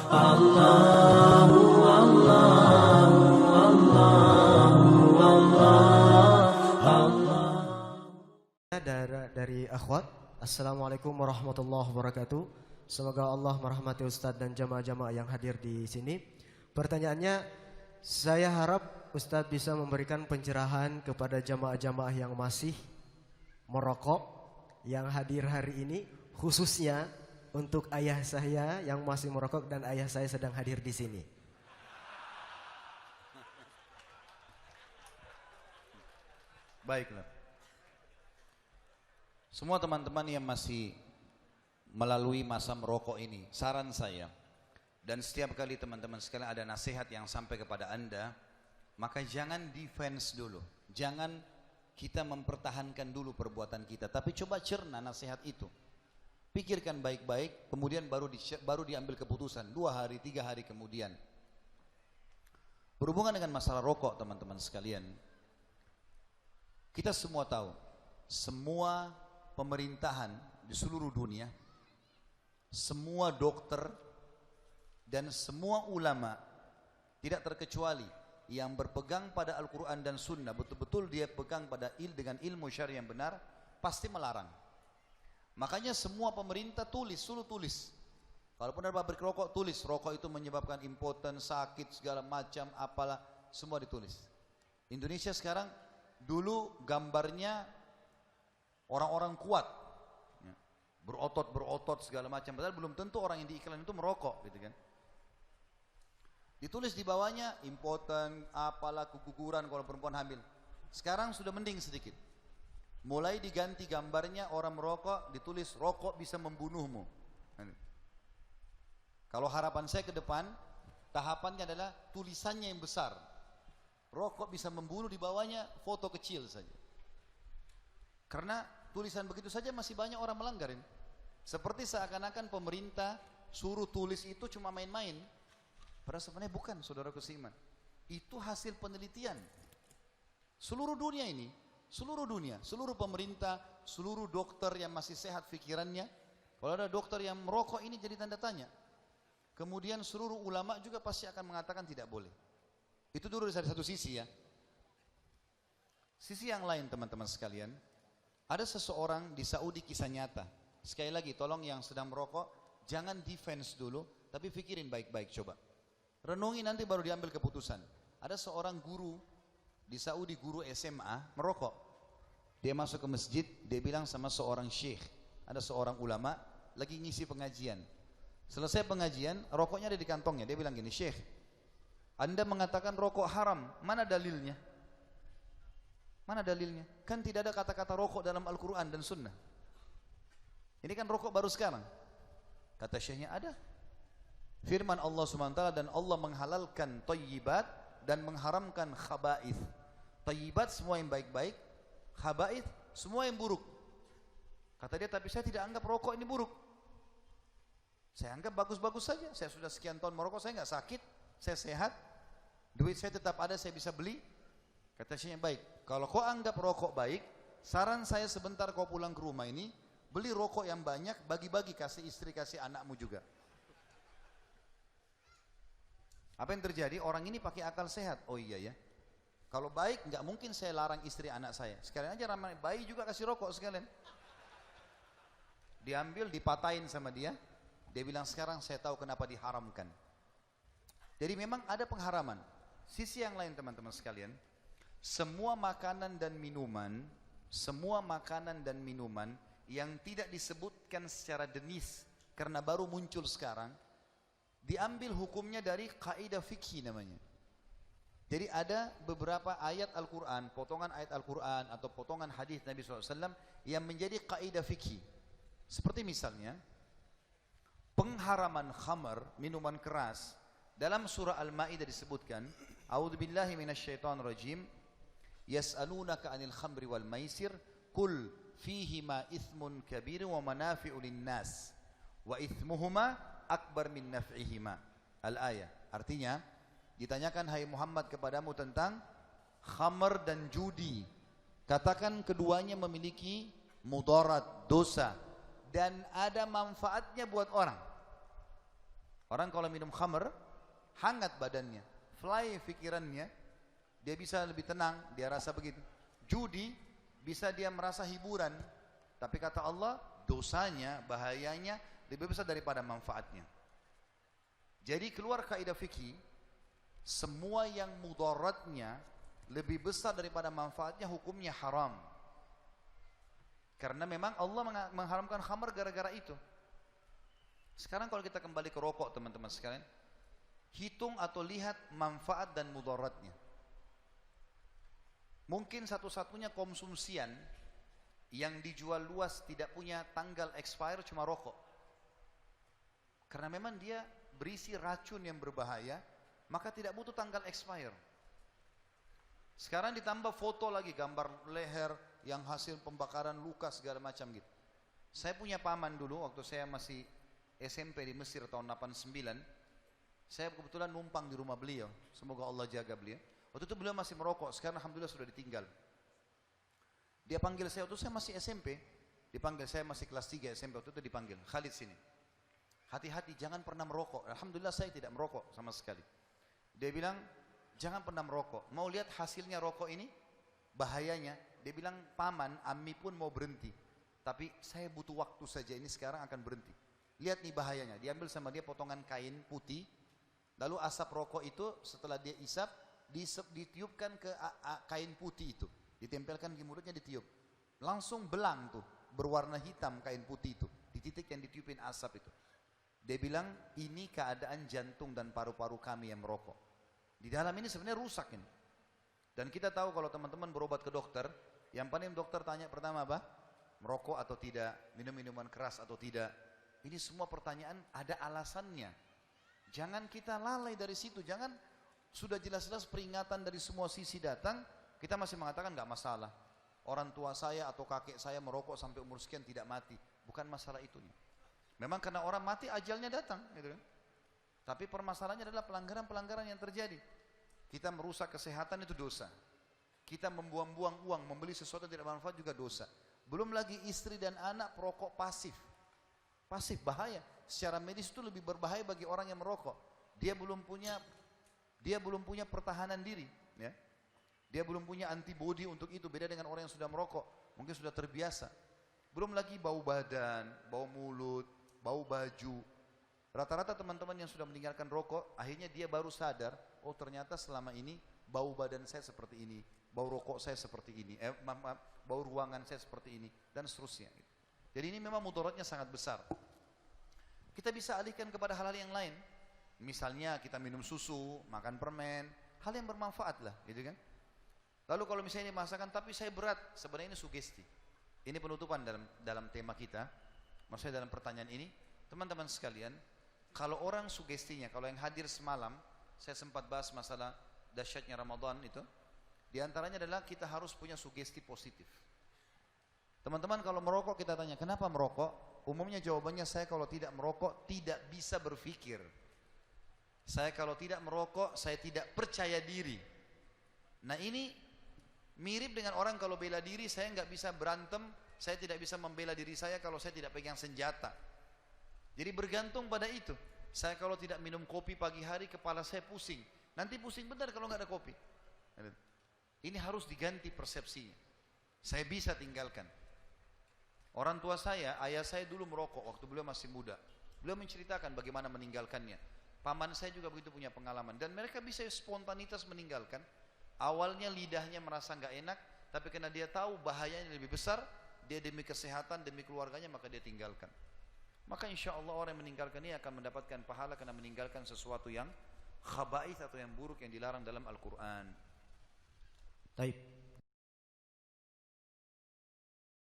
Dari akhwat, Assalamualaikum warahmatullahi wabarakatuh. Semoga Allah merahmati Ustadz dan jamaah-jamaah yang hadir di sini. Pertanyaannya, saya harap Ustadz bisa memberikan pencerahan kepada jamaah-jamaah yang masih merokok yang hadir hari ini, khususnya untuk ayah saya yang masih merokok dan ayah saya sedang hadir di sini. Baiklah. Semua teman-teman yang masih melalui masa merokok ini, saran saya, dan setiap kali teman-teman sekalian ada nasihat yang sampai kepada Anda, maka jangan defense dulu, jangan kita mempertahankan dulu perbuatan kita, tapi coba cerna nasihat itu, pikirkan baik-baik, kemudian baru diambil keputusan 2 hari, 3 hari kemudian. Berhubungan dengan masalah rokok teman-teman sekalian, kita semua tahu, semua pemerintahan di seluruh dunia, semua dokter dan semua ulama tidak terkecuali yang berpegang pada Al-Quran dan Sunnah, betul-betul dia pegang pada dengan ilmu syar'i yang benar, pasti melarang. Makanya semua pemerintah suruh tulis. Kalaupun ada pabrik rokok, tulis rokok itu menyebabkan impoten, sakit segala macam, apalah, semua ditulis. Indonesia sekarang, dulu gambarnya orang-orang kuat, berotot segala macam, padahal belum tentu orang yang di iklan itu merokok, gitu kan. Ditulis di bawahnya impoten, apalah, keguguran kalau perempuan hamil. Sekarang sudah mending sedikit. Mulai diganti gambarnya orang merokok, ditulis rokok bisa membunuhmu. Kalau harapan saya ke depan, tahapannya adalah tulisannya yang besar. Rokok bisa membunuh, di bawahnya foto kecil saja. Karena tulisan begitu saja masih banyak orang melanggar ini. Seperti seakan-akan pemerintah suruh tulis itu cuma main-main. Padahal sebenarnya bukan, saudara seiman. Itu hasil penelitian. Seluruh dunia ini, seluruh pemerintah, seluruh dokter yang masih sehat pikirannya. Kalau ada dokter yang merokok ini jadi tanda tanya. Kemudian seluruh ulama juga pasti akan mengatakan tidak boleh. Itu dulu dari satu sisi ya. Sisi yang lain teman-teman sekalian. Ada seseorang di Saudi, kisah nyata. Sekali lagi, tolong yang sedang merokok, jangan defense dulu, tapi pikirin baik-baik coba. Renungi nanti baru diambil keputusan. Ada seorang guru di Saudi, guru SMA, merokok. Dia masuk ke masjid, dia bilang sama seorang syekh, ada seorang ulama, lagi ngisi pengajian. Selesai pengajian, rokoknya ada di kantongnya. Dia bilang gini, syekh, Anda mengatakan rokok haram, mana dalilnya? Mana dalilnya? Kan tidak ada kata-kata rokok dalam Al-Quran dan Sunnah. Ini kan rokok baru sekarang. Kata syekhnya ada. Firman Allah SWT, dan Allah menghalalkan thayyibat dan mengharamkan khaba'ith. Thayyibat semua yang baik-baik, khaba'ith semua yang buruk. Kata dia, tapi saya tidak anggap rokok ini buruk. Saya anggap bagus-bagus saja. Saya sudah sekian tahun merokok, saya nggak sakit, saya sehat, duit saya tetap ada, saya bisa beli. Kata syekhnya, baik, kalau kau anggap rokok baik, saran saya sebentar kau pulang ke rumah ini, beli rokok yang banyak, bagi-bagi, kasih istri, kasih anakmu juga. Apa yang terjadi? Orang ini pakai akal sehat. Oh iya ya, kalau baik nggak mungkin saya larang istri anak saya. Sekalian aja ramai bayi juga kasih rokok sekalian. Diambil, dipatahin sama dia. Dia bilang, sekarang saya tahu kenapa diharamkan. Jadi memang ada pengharaman. Sisi yang lain teman-teman sekalian, semua makanan dan minuman yang tidak disebutkan secara denis karena baru muncul sekarang, diambil hukumnya dari kaidah fikih namanya. Jadi ada beberapa ayat Al-Quran, potongan ayat Al-Quran atau potongan hadis Nabi SAW yang menjadi kaidah fikih. Seperti misalnya pengharaman khamar, minuman keras, dalam surah Al-Ma'idah disebutkan, A'udzubillahi minasyaitonirrajim, yas'alunaka 'anil khamri wal maisir qul fihima ithmun kabir wa manafi'u lin-nas wa ithmuhuma akbar min naf'ihima. Al-ayah. Artinya, ditanyakan hai Muhammad kepadamu tentang khamar dan judi. Katakan keduanya memiliki mudarat, dosa, dan ada manfaatnya buat orang. Orang kalau minum khamr, hangat badannya, fly pikirannya, dia bisa lebih tenang, dia rasa begitu. Judi, bisa dia merasa hiburan, tapi kata Allah, dosanya, bahayanya lebih besar daripada manfaatnya. Jadi keluar kaidah fikih, semua yang mudaratnya lebih besar daripada manfaatnya, hukumnya haram. Karena memang Allah mengharamkan khamr gara-gara itu. Sekarang kalau kita kembali ke rokok teman-teman sekalian, hitung atau lihat manfaat dan mudaratnya. Mungkin satu-satunya konsumsian yang dijual luas tidak punya tanggal expire cuma rokok. Karena memang dia berisi racun yang berbahaya, maka tidak butuh tanggal expire. Sekarang ditambah foto lagi, gambar leher yang hasil pembakaran luka segala macam gitu. Saya punya paman dulu waktu saya masih SMP di Mesir tahun 89. Saya kebetulan numpang di rumah beliau. Semoga Allah jaga beliau. Waktu itu beliau masih merokok, sekarang alhamdulillah sudah ditinggal. Dia panggil saya waktu saya masih SMP, dipanggil saya masih kelas 3 SMP, waktu itu dipanggil, Khalid sini. Hati-hati jangan pernah merokok. Alhamdulillah saya tidak merokok sama sekali. Dia bilang, jangan pernah merokok. Mau lihat hasilnya rokok ini? Bahayanya. Dia bilang, paman, Ammi pun mau berhenti. Tapi saya butuh waktu saja, ini sekarang akan berhenti. Lihat nih bahayanya. Diambil sama dia potongan kain putih. Lalu asap rokok itu setelah dia isap, ditiupkan ke kain putih itu. Ditempelkan di mulutnya, ditiup. Langsung belang tuh, berwarna hitam kain putih itu. Di titik yang ditiupin asap itu. Dia bilang, ini keadaan jantung dan paru-paru kami yang merokok. Di dalam ini sebenarnya rusak ini. Dan kita tahu kalau teman-teman berobat ke dokter, yang paling dokter tanya pertama apa? Merokok atau tidak, minum minuman keras atau tidak. Ini semua pertanyaan ada alasannya. Jangan kita lalai dari situ. Jangan sudah jelas-jelas peringatan dari semua sisi datang, kita masih mengatakan nggak masalah. Orang tua saya atau kakek saya merokok sampai umur sekian tidak mati. Bukan masalah itunya. Memang karena orang mati ajalnya datang, gitu kan? Tapi permasalahannya adalah pelanggaran-pelanggaran yang terjadi. Kita merusak kesehatan itu dosa. Kita membuang-buang uang, membeli sesuatu yang tidak bermanfaat juga dosa. Belum lagi istri dan anak perokok pasif. Pasif bahaya. Secara medis itu lebih berbahaya bagi orang yang merokok. Dia belum punya pertahanan diri, ya. Dia belum punya antibodi untuk itu. Beda dengan orang yang sudah merokok, mungkin sudah terbiasa. Belum lagi bau badan, bau mulut, bau baju. Rata-rata teman-teman yang sudah meninggalkan rokok, akhirnya dia baru sadar, oh ternyata selama ini bau badan saya seperti ini, bau rokok saya seperti ini, bau ruangan saya seperti ini, dan seterusnya. Jadi ini memang mudaratnya sangat besar. Kita bisa alihkan kepada hal-hal yang lain. Misalnya kita minum susu, makan permen, hal yang bermanfaat lah, gitu kan. Lalu kalau misalnya ini masakan, tapi saya berat, sebenarnya ini sugesti. Ini penutupan dalam tema kita. Maksudnya dalam pertanyaan ini, teman-teman sekalian, kalau orang sugestinya, kalau yang hadir semalam, saya sempat bahas masalah dahsyatnya Ramadan itu. Di antaranya adalah kita harus punya sugesti positif. Teman-teman kalau merokok kita tanya, kenapa merokok? Umumnya jawabannya, saya kalau tidak merokok tidak bisa berpikir. Saya kalau tidak merokok, saya tidak percaya diri. Nah ini mirip dengan orang kalau bela diri, saya nggak bisa berantem, saya tidak bisa membela diri saya kalau saya tidak pegang senjata. Jadi bergantung pada itu. Saya kalau tidak minum kopi pagi hari, kepala saya pusing. Nanti pusing benar kalau nggak ada kopi. Ini harus diganti persepsinya. Saya bisa tinggalkan. Orang tua saya, ayah saya dulu merokok waktu beliau masih muda. Beliau menceritakan bagaimana meninggalkannya. Paman saya juga begitu punya pengalaman. Dan mereka bisa spontanitas meninggalkan. Awalnya lidahnya merasa nggak enak, tapi karena dia tahu bahayanya lebih besar, dia demi kesehatan, demi keluarganya, maka dia tinggalkan. Maka insya Allah orang yang meninggalkan ini akan mendapatkan pahala karena meninggalkan sesuatu yang khaba'ith atau yang buruk yang dilarang dalam Al-Quran. Taib.